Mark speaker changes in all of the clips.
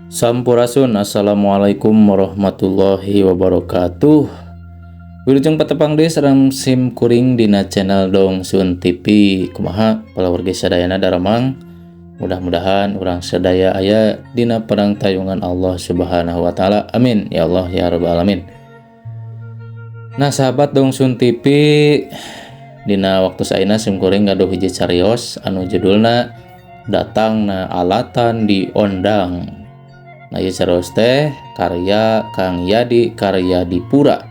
Speaker 1: Sampurasun. Assalamualaikum warahmatullahi wabarakatuh. Wilujeng patepang deui sareng sim kuring dina channel Dong Sun TV. Kumaha palawargi sadayana daramang? Mudah-mudahan urang sadaya aya dina parangtayungan Allah Subhanahu wa taala. Amin ya Allah ya rabbal alamin. Nah, sahabat Dong Sun TV, dina waktu saena sim kuring gaduh hiji carios anu judulna Datangna Alatan di Ondang. Nah, ieu carios teh karya Kang Yadi Karyadipura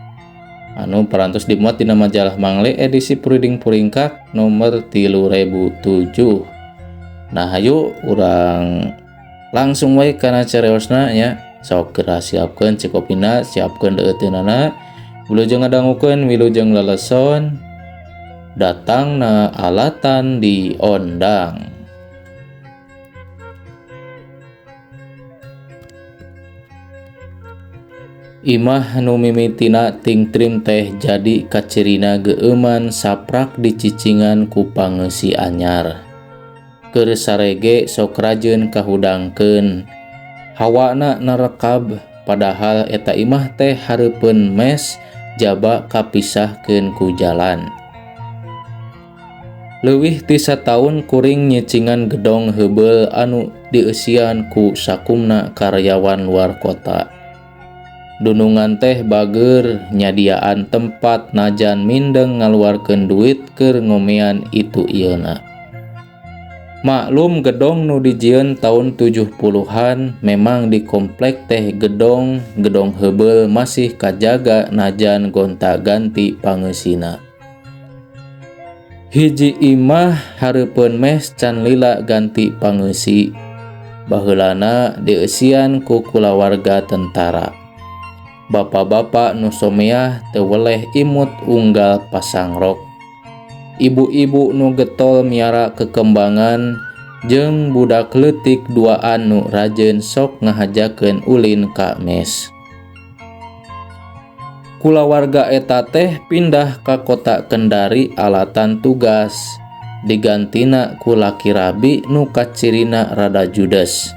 Speaker 1: anu parantos dimuat dina majalah Mangle edisi Puring Puringkak nomor 3007. Nah, hayu urang langsung wae kana cariosna nya. Sok geura siapkeun cikopina, siapkeun deueteunana, wilujeng ngadangukeun, wilujeng leleson. Datangna Alatan di Ondang. Imah nu mimitina tingtrim teh jadi kacirina geueuman saprak dicicingan ku pangeusi anyar. Keur sarege sok rajeun kahudangkeun. Hawana narekab padahal eta imah teh hareupeun mes jaba kapisahkeun ku jalan. Leuwih ti sataun kuring nyicingan gedong heubeul anu dieusian ku sakumna karyawan luar kota. Dunungan teh bager nyadiaan tempat najan mindeng ngaluarkeun duit keur ngomean itu ieuna. Maklum gedong nu dijieun taun 70-an memang di komplek teh gedong heubeul masih kajaga najan gonta-ganti pangeusina. Hiji imah hareupeun mes can lila ganti pangeusi. Baheulana dieusian ku kulawarga tentara. Bapak-bapak nu someah teu weleh imut unggal pasangrok. Ibu-ibu nu getol miara kekembangan jeung budak leutik duaan nu rajeun sok ngahajakeun ulin ka mes. Kulawarga eta teh pindah ka kota Kendari alatan tugas, digantina ku laki rabi nu kacirina rada judes.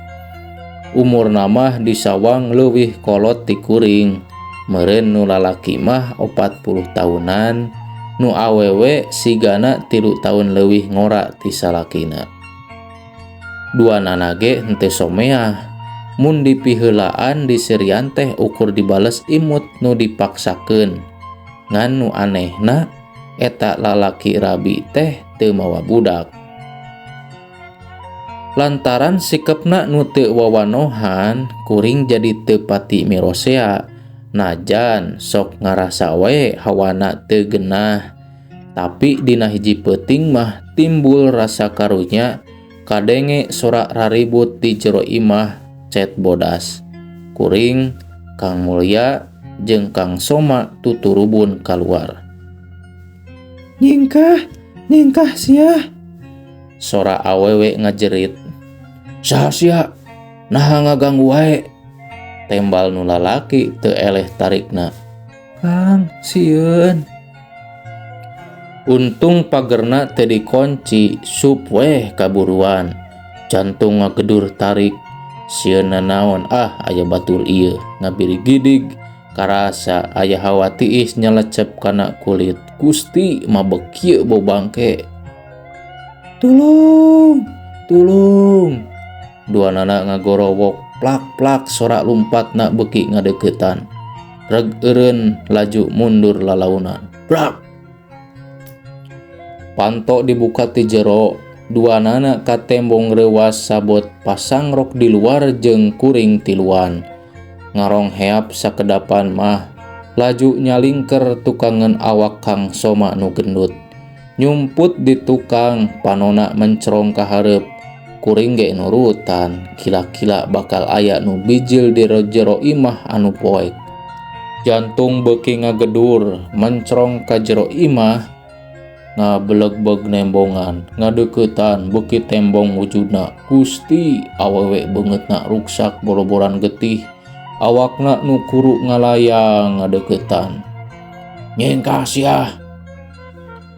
Speaker 1: Umurna mah disawang leuwih kolot ti kuring. Meureun nu lalaki mah 40 tahunan, nu awewe sigana 3 tahun leuwih ngora ti salakina. Duanana ge henteu someah, mun dipiheulaan diserian teh ukur dibales imut nu dipaksakeun. Ngan nu anehna eta lalaki rabi teh teu mawa budak. Lantaran sikepna nu teu wawanohan, kuring jadi teu pati mirosea. Najan sok ngarasa we hawana teu geunah. Tapi dina hiji peuting mah timbul rasa karunya kadenge sorak raribut di jero imah cet bodas. Kuring, Kang Mulya, jeung Kang Soma tuturubun kaluar. Nyingkah sia. Sora awewe ngajerit. Saha sia? Naha ngaganggu wae? Tembal nu lalaki teu eleh tarikna. Kang, sieun. Untung pagerna teu dikunci, sup weh kaburuan. Jantung ngagedur tarik. Sieun naon aya batur ieu. Ngabiri gidig karasa aya hawa tiis nyalecep kana kulit. Gusti mabek kieu bau bangke. Tulung. Duanana ngagorowok, plak-plak sorak lumpatna beuki ngadeuketan. Reg eureun laju mundur lalaunan. Brak. Panto dibuka ti jero, duanana ka tembong reuwas sabot pasangrok di luar jeung kuring tiluan. Ngarong heap sakedapan mah, laju nyalingker tukangan awak Kang Soma nu gendut. Nyumput di tukang, panona mencrong ka hareup. Kuring ge nurutan, kila-kila bakal aya nu bijil di jero imah anu poek. Jantung beuki ngagedur, mencrong ka jero imah, ngabeleg-beg nembongan, ngadeuketan beuki tembong wujudna. Gusti, awewe beungeutna ruksak boroboran getih, awakna nu kuru ngalayang ngadeuketan. Nyengkah sia.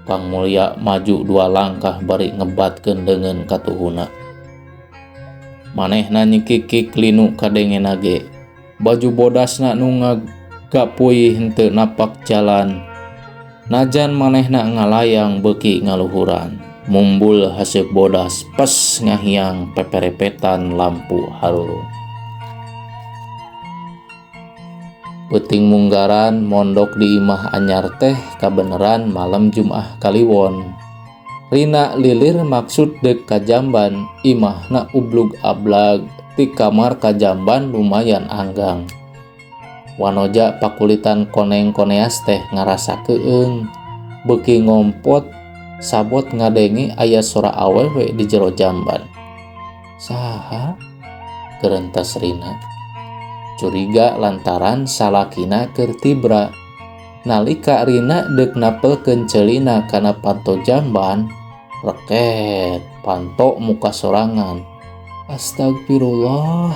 Speaker 1: Kang Mulya maju 2 langkah bari ngebatkeun leungeun katuhuna. Manehna nyikik linu kadengena ge. Baju bodasna nu ngagapuy henteu napak jalan. Najan manehna ngalayang beuki ngaluhuran. Mumbul haseuk bodas pes ngahiang peperepetan lampu harurung. Peuting munggaran mondok di imah anyar teh kabeneran malam Jumat Kaliwon. Rina lilir maksud dek ka jamban, imahna ublug ablag, ti kamar ka jamban lumayan anggang. Wanoja pakulitan koneng-koneas teh ngarasa keung, beuki ngompot sabot ngadengi aya sora awewe di jero jamban. Saha? Gerentas Rina. Curiga lantaran salakina keur tibra. Nalika Rina deuk napelkeun ceulina kana panto jamban, reket panto muka sorangan. Astagfirullah.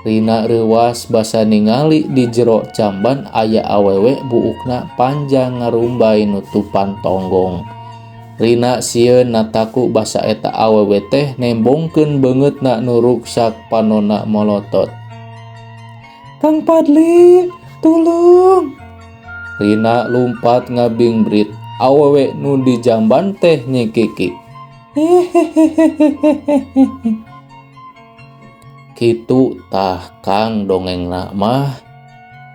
Speaker 1: Rina reuwas basa ningali di jero jamban aya awewe buukna panjang ngarumbay nutupan tonggong. Rina sieun nataku basa eta awewe teh nembongkeun beungeutna nu ruksak panonna molotot. Kang Padli, tulung. Rina lumpat ngabingbrit, awewe nu di jamban teh nyikiki. Kitu tah Kang dongengna mah,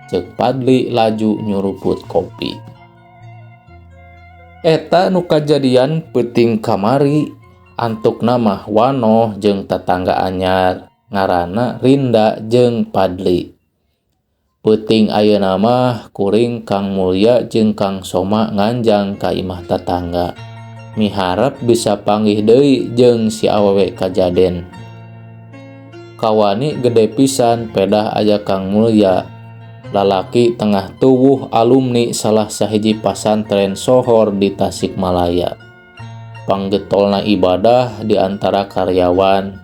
Speaker 1: ceuk Padli laju nyuruput kopi. Eta nu kajadian peuting kamari, antukna mah Wanoh jeung tatangga anyar, ngaranna Rinda jeung Padli. Peuting ayeuna mah kuring Kang Mulya jeung Kang Soma nganjang ka imah tatangga, miharep bisa panggih deui jeung si awewe kajaden. Kawani gede pisan pedah aya Kang Mulya, lalaki tengah tuwuh alumni salah sahiji pasantren sohor di Tasikmalaya. Panggetolna ibadah di antara karyawan,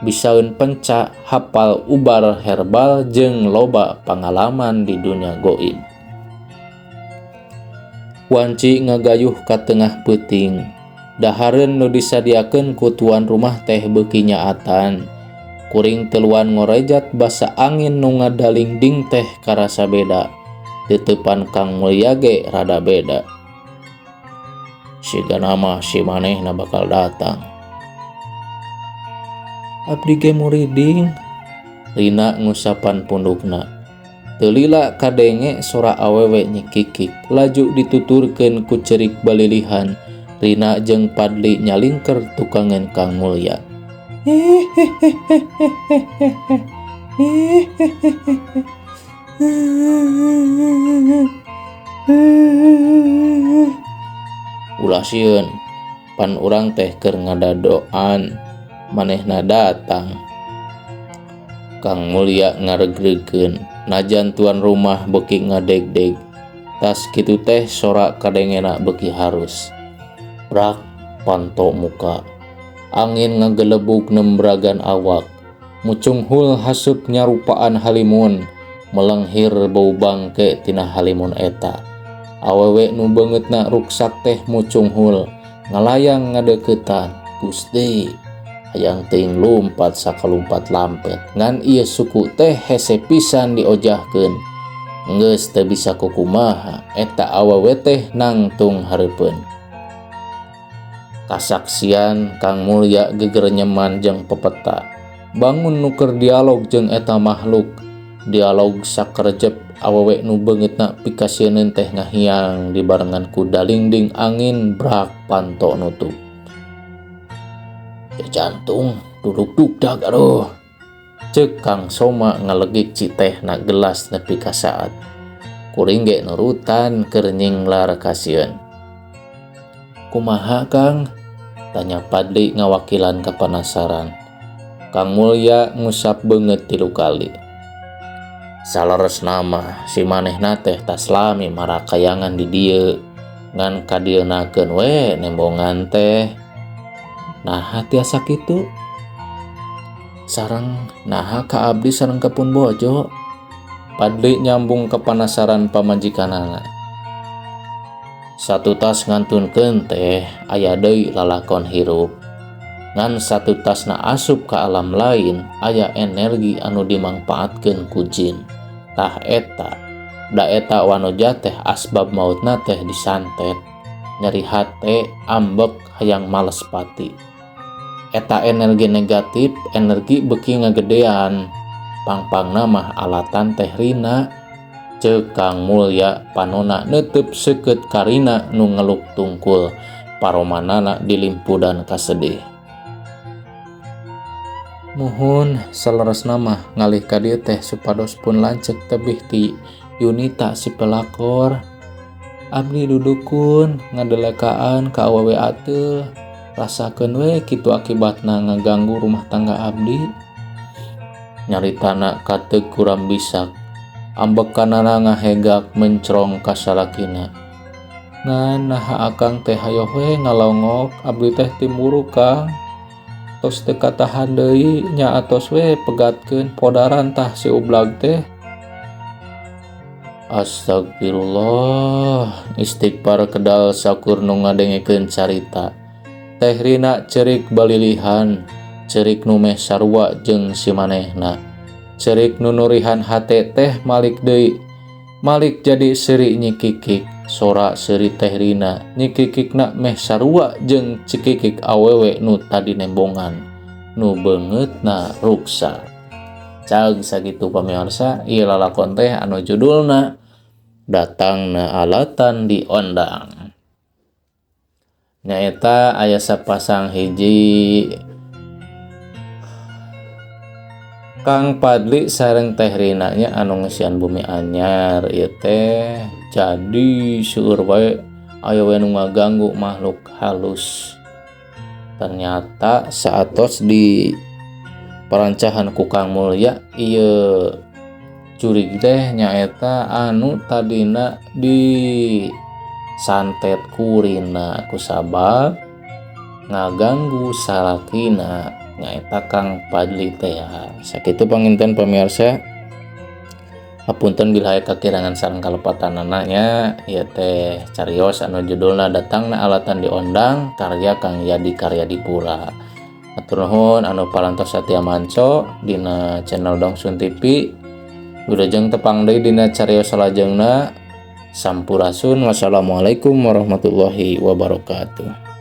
Speaker 1: bisaeun penca, hafal ubar herbal jeung loba pangalaman di dunia goib. Wanci ngagayuh ka tengah peuting. Dahareun nu disadiakeun ku tuan rumah teh beuki nyaatan. Kuring teluan ngorejat basa angin nu ngadalingding teh karasa beda. Teutepan Kang Mulya ge rada beda. Sigana mah si manehna bakal datang. Abdi ge muriding. Rina ngusapan pundukna. Teu lila kadenge sora awewe nyikikik, laju dituturkeun ku cerik balilihan. Rina jeung Padli nyalingker tukangan Kang Mulya. Ulah sieun, pan urang teh keur ngadadoan, manehna datang. Kang Mulya ngaregreukeun, najan tuan rumah beuki ngadeg-deg. Tas kitu teh sora kadengena beuki harus. Brak panto muka. Angin ngagelebuk nembragan awak. Mucunghul hasup nyarupaan halimun, melenghir bau bangke tina halimun eta. Awewe nu beungeutna ruksak teh mucunghul, ngalayang ngadeuketan. Gusti, hayang teuing lumpat sakalumpat lampet. Ngan ieu suku teh hese pisan diojahkeun. Geus teu bisa kukumaha, eta awewe teh nangtung hareupeun. Kasaksian Kang Mulya geger nyeman jeung pepeta. Bangun nuker dialog jeung eta makhluk. Dialog sakerjep awewe nu beungeutna pikasieun teh ngahiang dibarengan ku dalingding angin brak panto nutup. Jantung duduk dugdag aduh. Ceuk Kang Soma ngalegik citehna gelas nepi ka saat. Kuring ge nurutan keur nyinglar kasieun. Kumaha Kang? Tanya Padli ngawakilan kapanasaran. Kang Mulya ngusap beungeut 3 kali. Saleresna mah si manehna teh tas lami marakayangan di dieu, ngan kadienakeun we nembongan teh. Naha tiasa kitu? Sareng naha ka abdi sareng kepun bojo? Padli nyambung kapanasaran pamajikanana. Satu tas ngantunkeun teh aya deui lalakon hirup. ngan satu tasna asup ke alam lain aya energi anu dimangpaatkeun ku jin. Tah eta da eta wanoja teh asbab mautna teh disantet, nyeri hate, ambek, hayang males pati. Eta energi negatif, energi beki ngagedean, pangpangna mah alatan teh rina. Ceuk Kang Mulya panona neuteub seukeut karina nu ngeluk tungkul, paromanana dilimpudan kasedih. Muhun saleresna mah ngalih ka dieu teh supados pun lanceuk tebih ti Yunita si pelakor. Abdi dudukun ngadelekaan ka awewe ateuh, rasakeun we kitu akibatna ngaganggu rumah tangga abdi. Nyaritana kateu kurang bisak, ambekanana ngahegak mencrong ka salakina. Ngan naha akang teh hayo we ngalongok, abdi teh timburu Kang. Tos teu katahan deui nya atos we pegatkeun podaran tah si ublag teh. Astagfirullah, istighfar kedal sakur nu ngadengekeun carita. Teh Rina cerik balilihan, cerik nu meh sarua jeung si manehna. Cerik nu nurihan hate teh malik deui. Malik jadi seuri nyikikik, sora seuri Teh Rina. Nyikikikna meh sarua jeung cikikik awewe nu tadi nembongan, nu beungeutna ruksa. Caeg sakitu pamirsa, ieu lalakon teh anu judulna Datangna Alatan di Ondang. Nyaeta aya sapasang hiji Kang Padli sareng Teh Rina nya anu ngeusian bumi anyar ieu teh jadi seueur bae aya we nu ngaganggu makhluk halus. Ternyata saatos di perancahan ku Kang Mulya ieu curig teh nyaeta anu tadina di santet kurina kusabab ngaganggu salakina nyaeta Kang Padli teh. Sakitu panginten pamirsa, hapunten bila aya kakirangan sareng kalepatanana nya ieu teh carios anu judulna Datangna Alatan di Ondang karya Kang Yadi Karyadipura. Hatur nuhun anu parantos satia manco dina channel Dongsun TV. Wilujeng tepang deui dina carios salajengna. Sampurasun. Wassalamualaikum warahmatullahi wabarakatuh.